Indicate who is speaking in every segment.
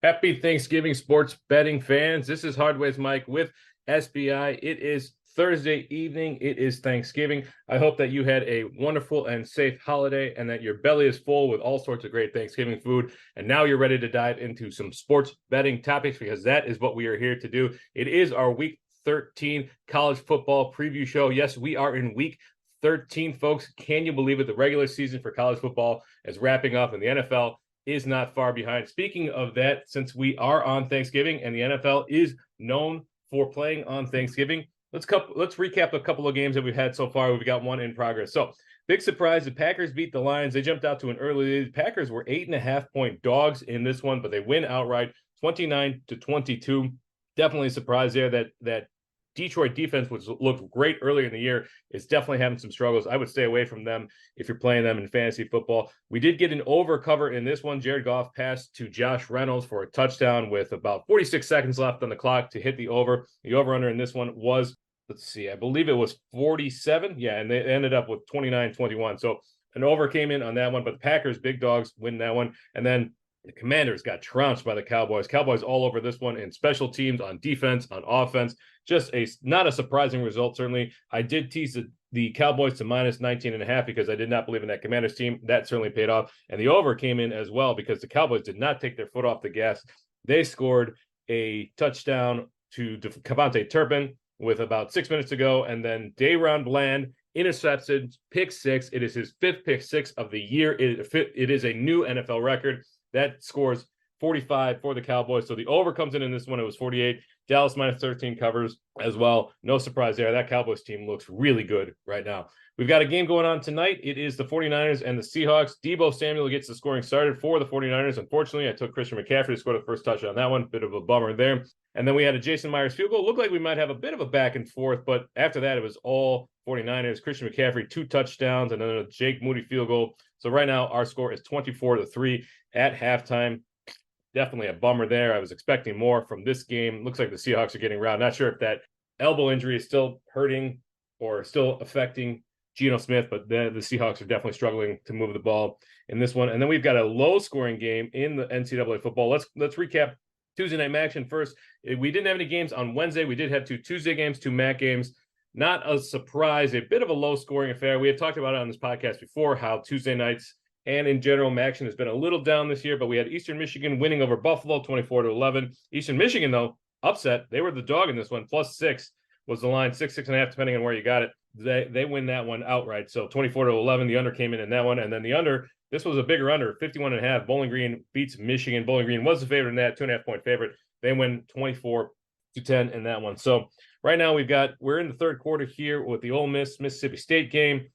Speaker 1: Happy Thanksgiving, sports betting fans. This is Hardways Mike with SBI. It is Thursday evening. It is Thanksgiving. I hope that you had a wonderful and safe holiday and that your belly is full with all sorts of great Thanksgiving food. And now you're ready to dive into some sports betting topics because that is what we are here to do. It is our Week 13 college football preview show. Yes, we are in Week 13, folks. Can you believe it? The regular season for college football is wrapping up, and the NFL is not far behind. Speaking of that, since we are on Thanksgiving and the NFL is known for playing on Thanksgiving, let's recap a couple of games that we've had so far. We've got one in progress. So, big surprise, the Packers beat the Lions. They jumped out to an early lead. Packers were 8.5-point dogs in this one, but they win outright 29-22. Definitely a surprise there that Detroit defense, which looked great earlier in the year, is definitely having some struggles. I would stay away from them if you're playing them in fantasy football. We did get an over cover in this one. Jared Goff passed to Josh Reynolds for a touchdown with about 46 seconds left on the clock to hit the over. The over-under in this one was, I believe it was 47. Yeah, and they ended up with 29-21. So an over came in on that one, but the Packers, big dogs, win that one. And then the Commanders got trounced by the Cowboys. Cowboys all over this one in special teams, on defense, on offense. Just not a surprising result, certainly. I did tease the Cowboys to minus 19.5 because I did not believe in that Commanders team. That certainly paid off. And the over came in as well because the Cowboys did not take their foot off the gas. They scored a touchdown to Cavante Turpin with about 6 minutes to go. And then Dayron Bland intercepted pick six. It is his fifth pick six of the year. It is a new NFL record. That scores 45 for the Cowboys. So the over comes in this one. It was 48. Dallas minus 13 covers as well. No surprise there. That Cowboys team looks really good right now. We've got a game going on tonight. It is the 49ers and the Seahawks. Deebo Samuel gets the scoring started for the 49ers. Unfortunately, I took Christian McCaffrey to score the first touchdown on that one. Bit of a bummer there. And then we had a Jason Myers field goal. Looked like we might have a bit of a back and forth, but after that, it was all 49ers. Christian McCaffrey, 2 touchdowns, and then a Jake Moody field goal. So right now, our score is 24-3 at halftime. Definitely a bummer there. I was expecting more from this game. Looks like the Seahawks are getting around. Not sure if that elbow injury is still hurting or still affecting Geno Smith, but the Seahawks are definitely struggling to move the ball in this one. And then we've got a low-scoring game in the NCAA football. Let's recap Tuesday night action first. We didn't have any games on Wednesday. We did have 2 Tuesday games, 2 MAC games. Not a surprise, a bit of a low-scoring affair. We had talked about it on this podcast before, how Tuesday nights and in general, action has been a little down this year, but we had Eastern Michigan winning over Buffalo 24-11. Eastern Michigan, though, upset. They were the dog in this one. +6 was the line, 6.5, depending on where you got it. They win that one outright. So 24-11, the under came in that one. And then the under, this was a bigger under, 51.5. Bowling Green beats Michigan. Bowling Green was the favorite in that, 2.5-point favorite. They win 24-10 in that one. So right now we're in the third quarter here with the Ole Miss Mississippi State game.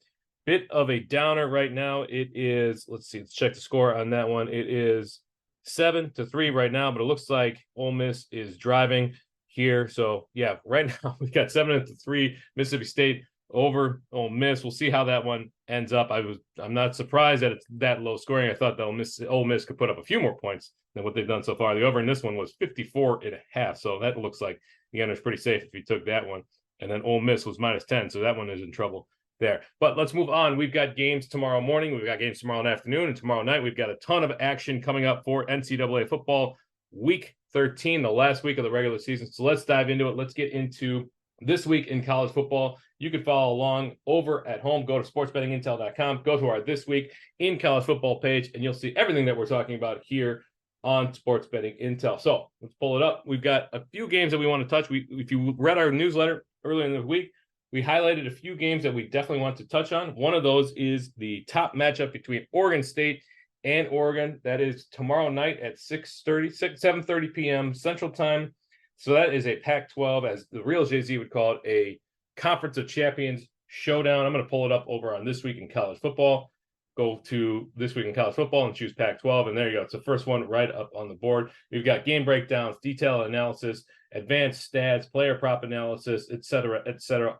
Speaker 1: Bit of a downer right now. It is, let's check the score on that one. It is 7-3 right now, but it looks like Ole Miss is driving here. So yeah, right now we've got 7-3 Mississippi State over Ole Miss. We'll see how that one ends up. I'm not surprised that it's that low scoring. I thought that Ole Miss could put up a few more points than what they've done so far. The over in this one was 54.5. So that looks like the under is pretty safe if you took that one. And then Ole Miss was -10. So that one is in trouble there. But let's move on. We've got games tomorrow morning. We've got games tomorrow afternoon, and tomorrow night we've got a ton of action coming up for NCAA football Week 13, the last week of the regular season. So let's dive into it. Let's get into this week in college football. You can follow along over at home. Go to sportsbettingintel.com. Go to our This Week in College Football page, and you'll see everything that we're talking about here on Sports Betting Intel. So let's pull it up. We've got a few games that we want to touch. If you read our newsletter earlier in the week, we highlighted a few games that we definitely want to touch on. One of those is the top matchup between Oregon State and Oregon. That is tomorrow night at 7:30 p.m. Central Time. So that is a Pac-12, as the real Jay-Z would call it, a Conference of Champions showdown. I'm going to pull it up over on This Week in College Football. Go to This Week in College Football and choose Pac-12, and there you go. It's the first one right up on the board. We've got game breakdowns, detailed analysis, advanced stats, player prop analysis, et cetera,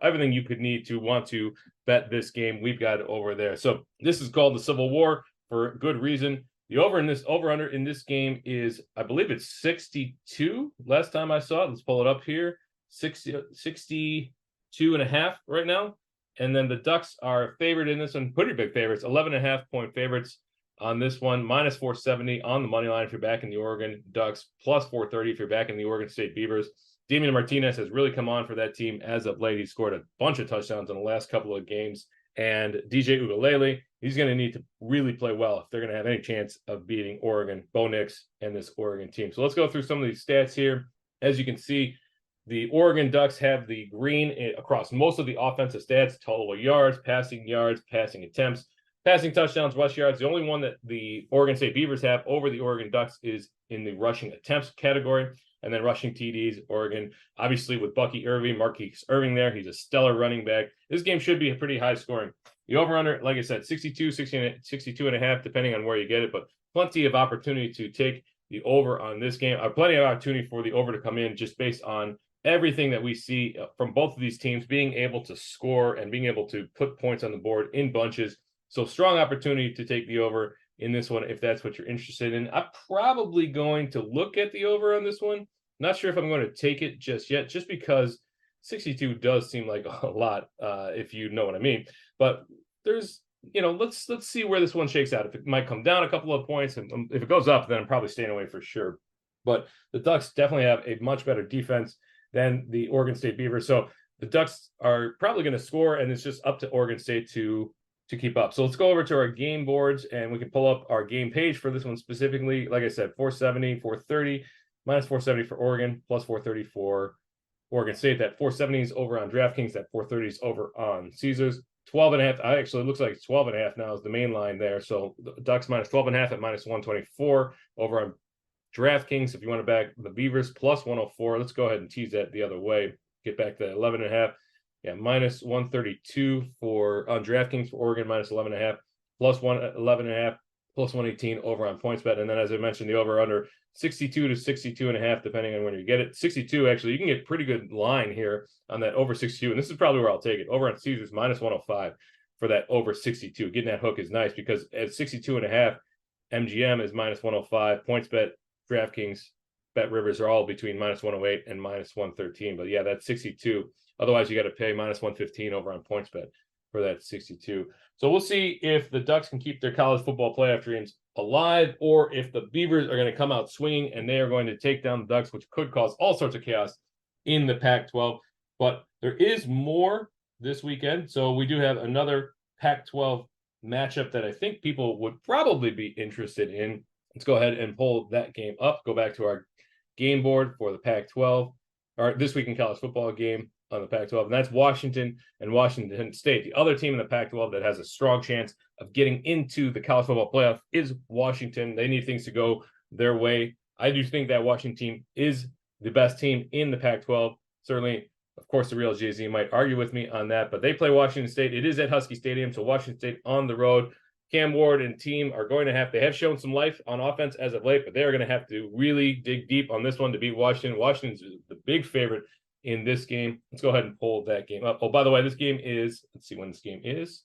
Speaker 1: everything you could need to want to bet this game. We've got it over there. So this is called the Civil War for good reason. The over-under in this game is, I believe it's 62. Last time I saw it, let's pull it up here. 62.5 right now. And then the Ducks are favored in this one, pretty big favorites, 11.5-point favorites on this one, minus 470 on the money line if you're backing the Oregon Ducks, plus 430 if you're backing the Oregon State Beavers. Damian Martinez has really come on for that team as of late. He scored a bunch of touchdowns in the last couple of games. And DJ Ugalele, he's going to need to really play well if they're going to have any chance of beating Oregon, Bo Nix, and this Oregon team. So let's go through some of these stats here. As you can see, the Oregon Ducks have the green across most of the offensive stats: total yards, passing attempts, passing touchdowns, rush yards. The only one that the Oregon State Beavers have over the Oregon Ducks is in the rushing attempts category. And then rushing TDs, Oregon, obviously with Bucky Irving, Marquise Irving there. He's a stellar running back. This game should be a pretty high scoring. The over-under, like I said, 62, 62 and a half, depending on where you get it. But plenty of opportunity to take the over on this game. Plenty of opportunity for the over to come in just based on everything that we see from both of these teams being able to score and being able to put points on the board in bunches. So strong opportunity to take the over in this one if that's what you're interested in. I'm probably going to look at the over on this one. Not sure if I'm going to take it just yet, just because 62 does seem like a lot, if you know what I mean. But there's, let's see where this one shakes out. If it might come down a couple of points, and if it goes up, then I'm probably staying away for sure. But the Ducks definitely have a much better defense than the Oregon State Beavers. So the Ducks are probably going to score, and it's just up to Oregon State to keep up. So let's go over to our game boards, and we can pull up our game page for this one specifically. Like I said, 470, 430. Minus 470 for Oregon, plus 430 for Oregon State. That 470 is over on DraftKings. That 430 is over on Caesars. 12 and a half. Actually, it looks like 12 and a half now is the main line there. So the Ducks minus 12 and a half at minus 124 over on DraftKings. If you want to back the Beavers, plus 104. Let's go ahead and tease that the other way. Get back to 11 and a half. Yeah, minus 132 on DraftKings for Oregon, minus 11 and a half, plus 11 and a half, plus 118 over on PointsBet. And then, as I mentioned, the over under 62 to 62 and a half, depending on when you get it. 62, actually, you can get pretty good line here on that over 62. And this is probably where I'll take it. Over on Caesars, minus 105 for that over 62. Getting that hook is nice because at 62 and a half, MGM is minus 105. PointsBet, DraftKings, Bet Rivers are all between minus 108 and minus 113. But yeah, that's 62. Otherwise, you got to pay minus 115 over on PointsBet for that 62. So we'll see if the Ducks can keep their college football playoff dreams alive, or if the Beavers are going to come out swinging and they are going to take down the Ducks, which could cause all sorts of chaos in the Pac-12. But there is more this weekend. So we do have another Pac-12 matchup that I think people would probably be interested in. Let's go ahead and pull that game up. Go back to our game board for the Pac-12, or this week in college football game on the Pac-12, and that's Washington and Washington State. The other team in the Pac-12 that has a strong chance of getting into the college football playoff is Washington. They need things to go their way. I do think that Washington team is the best team in the Pac-12. Certainly, of course, the real Jay-Z might argue with me on that, but they play Washington State. It is at Husky Stadium, so Washington State on the road. Cam Ward and team are going to they have shown some life on offense as of late, but they are going to have to really dig deep on this one to beat Washington. Washington's the big favorite in this game. Let's go ahead and pull that game up. Oh, by the way, this game is, let's see when this game is.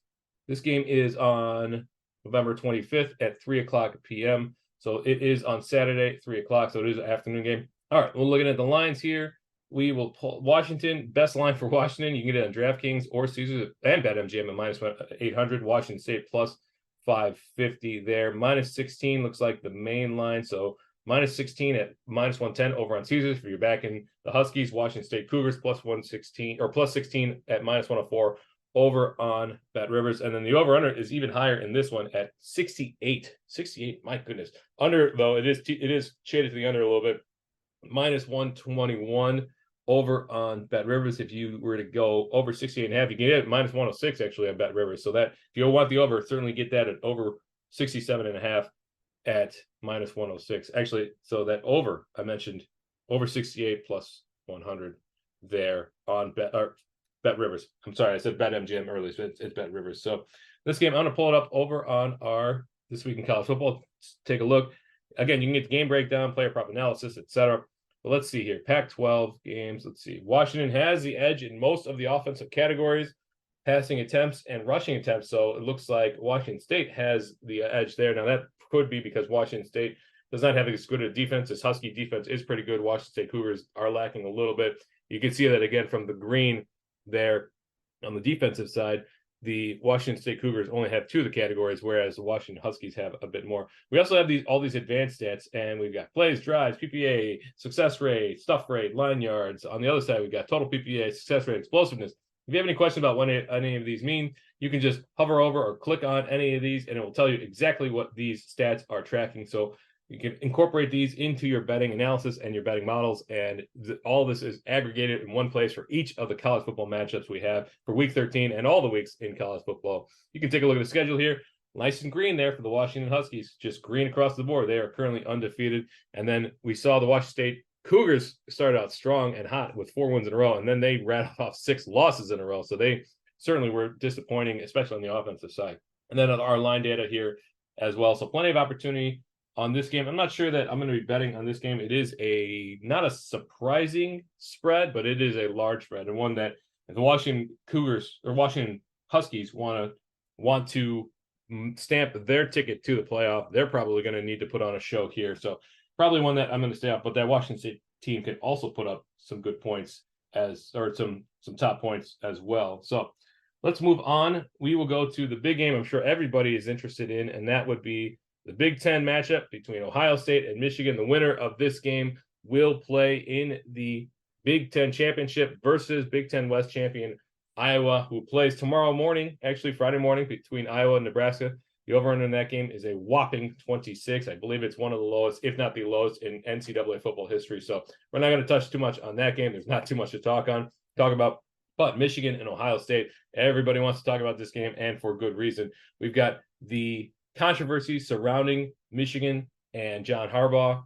Speaker 1: This game is on November 25th at 3 o'clock p.m. So it is on Saturday, 3 o'clock. So it is an afternoon game. All right, we're looking at the lines here. We will pull Washington, best line for Washington. You can get it on DraftKings or Caesars and BetMGM at minus 800. Washington State plus 550 there. Minus 16 looks like the main line. So minus 16 at minus 110 over on Caesars if you're backing the Huskies. Washington State Cougars plus 116 or plus 16 at minus 104 over on Bet Rivers. And then the over-under is even higher in this one at 68. 68, my goodness. Under, though, it is shaded to the under a little bit. Minus 121 over on Bet Rivers. If you were to go over 68 and a half, you can get it at minus 106 actually on Bet Rivers. So that if you want the over, certainly get that at over 67 and a half at minus 106. Actually, so that over, I mentioned over 68 plus 100 there on Bet Rivers. I'm sorry, I said BetMGM earlier, so it's Bet Rivers. So this game, I'm going to pull it up over on our This Week in College Football. Take a look. Again, you can get the game breakdown, player prop analysis, etc. But let's see here. Pac-12 games. Let's see. Washington has the edge in most of the offensive categories, passing attempts and rushing attempts. So it looks like Washington State has the edge there. Now, that could be because Washington State does not have as good a defense. This Husky defense is pretty good. Washington State Cougars are lacking a little bit. You can see that again from the green there on the defensive side. the Washington State Cougars only have 2 of the categories, whereas the Washington Huskies have a bit more. We also have all these advanced stats, and we've got plays, drives, PPA, success rate, stuff rate, line yards. On the other side, we've got total PPA, success rate, explosiveness. If you have any questions about what any of these mean, you can just hover over or click on any of these, and it will tell you exactly what these stats are tracking. So you can incorporate these into your betting analysis and your betting models, and all this is aggregated in one place for each of the college football matchups we have for Week 13 and all the weeks in college football. You can take a look at the schedule here. Nice and green there for the Washington Huskies, just green across the board. They are currently undefeated. And then we saw the Washington State Cougars started out strong and hot with 4 wins in a row, and then they rattled off 6 losses in a row. So they certainly were disappointing, especially on the offensive side. And then our line data here as well. So plenty of opportunity on this game. I'm not sure that I'm going to be betting on this game. It is not a surprising spread, but it is a large spread, and one that if the Washington Cougars or Washington Huskies want to stamp their ticket to the playoff, they're probably going to need to put on a show here. So probably one that I'm going to stay off, but that Washington State team can also put up some good points some top points as well. So let's move on. We will go to the big game I'm sure everybody is interested in, and that would be the Big Ten matchup between Ohio State and Michigan. The winner of this game will play in the Big Ten championship versus Big Ten West champion Iowa, who plays tomorrow morning, actually Friday morning, between Iowa and Nebraska. The over-under in that game is a whopping 26. I believe it's one of the lowest, if not the lowest, in NCAA football history. So we're not going to touch too much on that game. There's not too much to talk about. But Michigan and Ohio State, everybody wants to talk about this game, and for good reason. We've got the controversy surrounding Michigan and John, one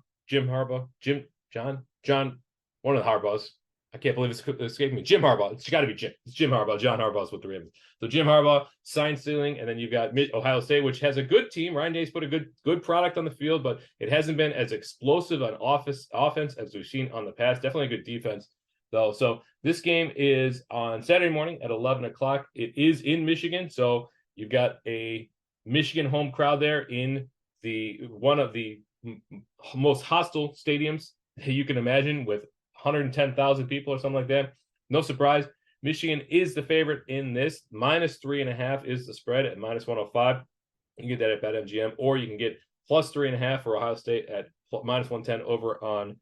Speaker 1: of the Harbaughs. I can't believe it's escaping me. Jim Harbaugh. It's got to be Jim. It's Jim Harbaugh. John Harbaugh's with the Ravens. So Jim Harbaugh, sign stealing, and then you've got Ohio State, which has a good team. Ryan Day's put a good product on the field, but it hasn't been as explosive on offense as we've seen on the past. Definitely a good defense, though. So this game is on Saturday morning at 11 o'clock. It is in Michigan, so you've got a Michigan home crowd there in one of the most hostile stadiums you can imagine, with 110,000 people or something like that. No surprise. Michigan is the favorite in this. -3.5 is the spread at -105. You can get that at BetMGM, or you can get +3.5 for Ohio State at -110 over on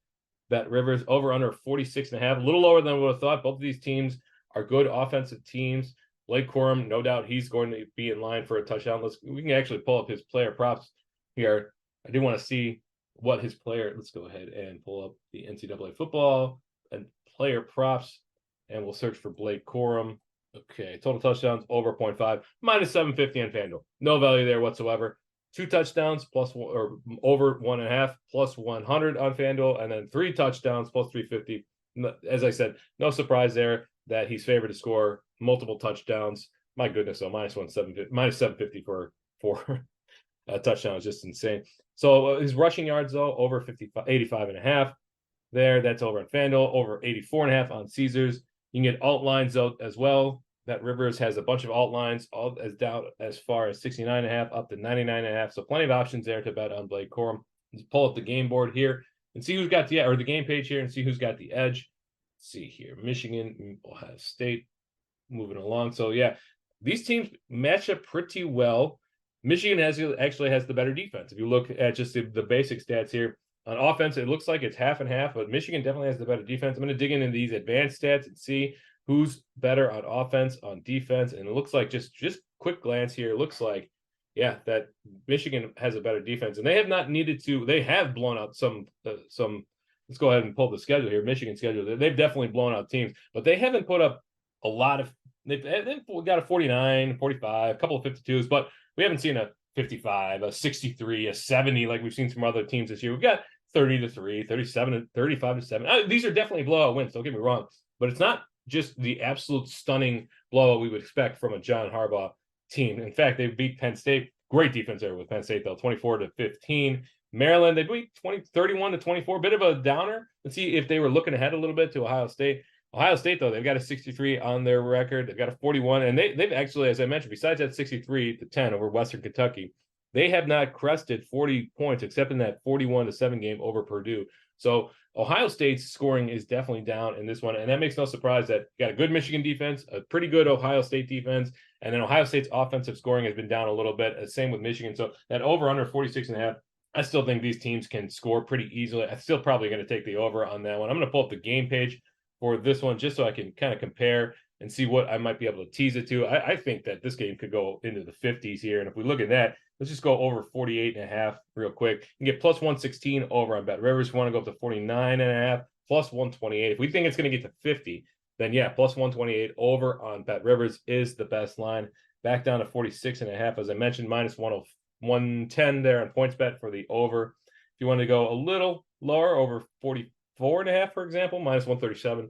Speaker 1: BetRivers. Over under 46.5, a little lower than I would have thought. Both of these teams are good offensive teams. Blake Corum, no doubt he's going to be in line for a touchdown. We can actually pull up his player props here. I do want to see what his player. Let's go ahead and pull up the NCAA football and player props, and we'll search for Blake Corum. Okay, total touchdowns over 0.5, -750 on FanDuel. No value there whatsoever. 2 touchdowns plus or over 1.5 +100 on FanDuel, and then 3 touchdowns +350. As I said, no surprise there that he's favored to score multiple touchdowns. My goodness, so -750 for a touchdown is just insane. So his rushing yards, though, over 85.5 there. That's over on FanDuel, over 84.5 on Caesars. You can get alt lines, though, as well. BetRivers has a bunch of alt lines, all as down as far as 69.5 up to 99.5. So plenty of options there to bet on Blake Corum. Let's pull up the game board here and see who's got the game page here and see who's got the edge. Let's see here, Michigan, Ohio State, moving along. So yeah, these teams match up pretty well. Michigan actually has the better defense. If you look at just the basic stats here, on offense, it looks like it's half and half, but Michigan definitely has the better defense. I'm going to dig into these advanced stats and see who's better on offense, on defense, and it looks like just quick glance here, it looks like, yeah, that Michigan has a better defense, and they have not needed to. They have blown out some. Let's go ahead and pull the schedule here. Michigan schedule. They've definitely blown out teams, but they haven't put up a lot of. They've got a 49, 45, a couple of 52s, but we haven't seen a 55, a 63, a 70 like we've seen from other teams this year. We've got 30-3, 37, 35-7. These are definitely blowout wins. Don't get me wrong, but it's not just the absolute stunning blowout we would expect from a John Harbaugh team. In fact, they beat Penn State. Great defense there with Penn State, though, 24-15. Maryland, they beat 31-24. Bit of a downer. Let's see if they were looking ahead a little bit to Ohio State. Ohio State, though, they've got a 63 on their record. They've got a 41, and they've actually, as I mentioned, besides that 63-10 over Western Kentucky, they have not crested 40 points except in that 41-7 game over Purdue. So Ohio State's scoring is definitely down in this one, and that makes no surprise that you got a good Michigan defense, a pretty good Ohio State defense, And then Ohio State's offensive scoring has been down a little bit. Same with Michigan. So that over under 46.5. I still think these teams can score pretty easily. I'm still probably going to take the over on that one. I'm going to pull up the game page for this one just so I can kind of compare and see what I might be able to tease it to. I think that this game could go into the 50s here. And if we look at that, let's just go over 48.5 real quick. You can get plus 116 over on Bet Rivers. If you want to go up to 49.5, plus 128. If we think it's going to get to 50, then yeah, plus 128 over on Bet Rivers is the best line. Back down to 46.5, as I mentioned, minus 110 there on points bet for the over. If you want to go a little lower, over 44.5, for example, minus 137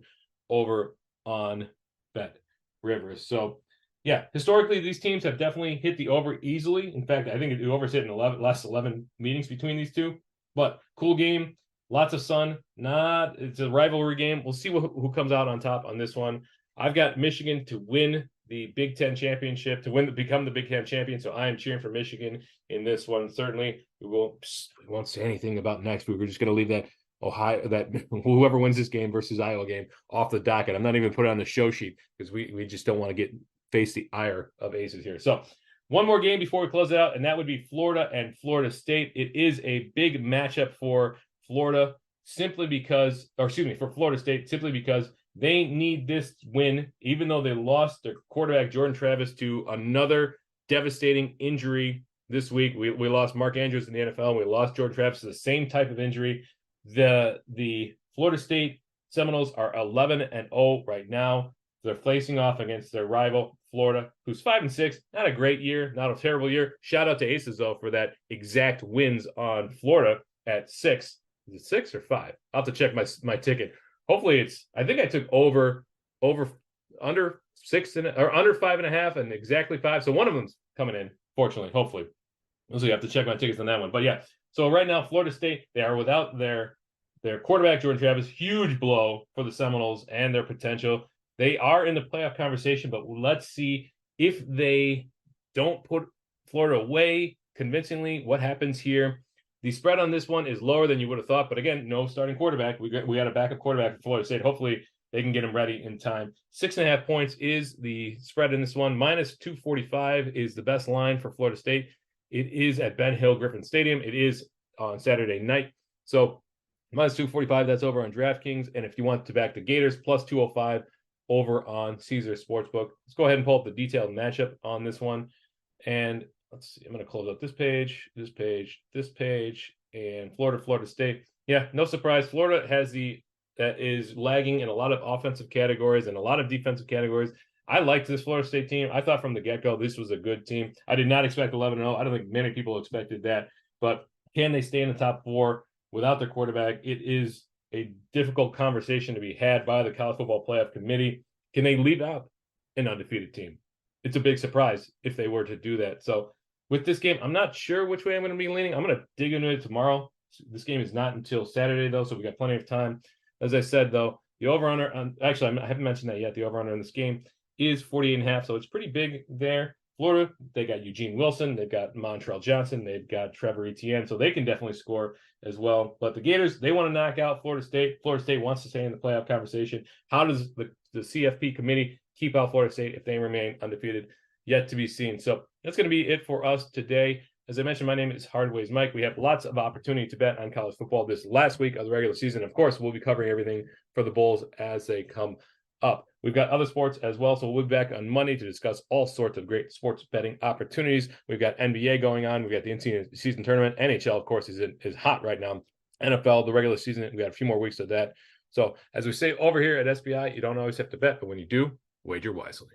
Speaker 1: over on Bet Rivers. So yeah, historically, these teams have definitely hit the over easily. In fact, I think the over's hit in last 11 meetings between these two. But cool game, lots of sun. It's a rivalry game. We'll see who comes out on top on this one. I've got Michigan to win the Big Ten championship, to become the Big Ten champion. So I am cheering for Michigan in this one. Certainly, we won't say anything about next week. We're just going to leave that whoever wins this game versus Iowa game off the docket. I'm not even putting it on the show sheet because we just don't want to face the ire of aces here. So one more game before we close it out, and that would be Florida and Florida State. It is a big matchup for Florida for Florida State, simply because they need this win, even though they lost their quarterback, Jordan Travis, to another devastating injury this week. We lost Mark Andrews in the NFL, and we lost Jordan Travis to the same type of injury. The Florida State Seminoles are 11-0 right now. They're facing off against their rival, Florida, who's 5-6. Not a great year, not a terrible year. Shout out to Aces, though, for that exact wins on Florida at 6. Is it 6 or 5? I'll have to check my ticket. Hopefully I think I took under 6 or under 5.5 and exactly 5. So one of them's coming in, fortunately, hopefully. So you have to check my tickets on that one. But yeah, so right now, Florida State, they are without their quarterback, Jordan Travis. Huge blow for the Seminoles and their potential. They are in the playoff conversation, but let's see if they don't put Florida away convincingly. What happens here? The spread on this one is lower than you would have thought, but again, no starting quarterback. We got a backup quarterback for Florida State. Hopefully, they can get him ready in time. 6.5 points is the spread in this one. Minus 245 is the best line for Florida State. It is at Ben Hill Griffin Stadium. It is on Saturday night. So minus 245, that's over on DraftKings. And if you want to back the Gators, plus 205 over on Caesar Sportsbook. Let's go ahead and pull up the detailed matchup on this one. And let's see, I'm going to close up this page, and Florida State. Yeah, no surprise. Florida that is lagging in a lot of offensive categories and a lot of defensive categories. I liked this Florida State team. I thought from the get-go this was a good team. I did not expect 11-0. I don't think many people expected that. But can they stay in the top 4 without their quarterback? It is a difficult conversation to be had by the College Football Playoff Committee. Can they leave out an undefeated team? It's a big surprise if they were to do that. So with this game, I'm not sure which way I'm going to be leaning. I'm going to dig into it tomorrow. This game is not until Saturday, though, so we got plenty of time. As I said, though, the over-under, actually, I haven't mentioned that yet. The over-under in this game is 48.5, so it's pretty big there. Florida, they got Eugene Wilson, they've got Montrell Johnson, they've got Trevor Etienne, so they can definitely score as well. But the Gators, they want to knock out Florida State. Florida State wants to stay in the playoff conversation. How does the CFP committee keep out Florida State if they remain undefeated? Yet to be seen. So that's going to be it for us today. As I mentioned, my name is Hardways Mike. We have lots of opportunity to bet on college football this last week of the regular season. Of course, we'll be covering everything for the Bulls as they come up. We've got other sports as well, so we'll be back on Monday to discuss all sorts of great sports betting opportunities. We've got NBA going on. We've got the in-season tournament. NHL, of course, is hot right now. NFL, the regular season, we've got a few more weeks of that. So as we say over here at SBI, you don't always have to bet, but when you do, wager wisely.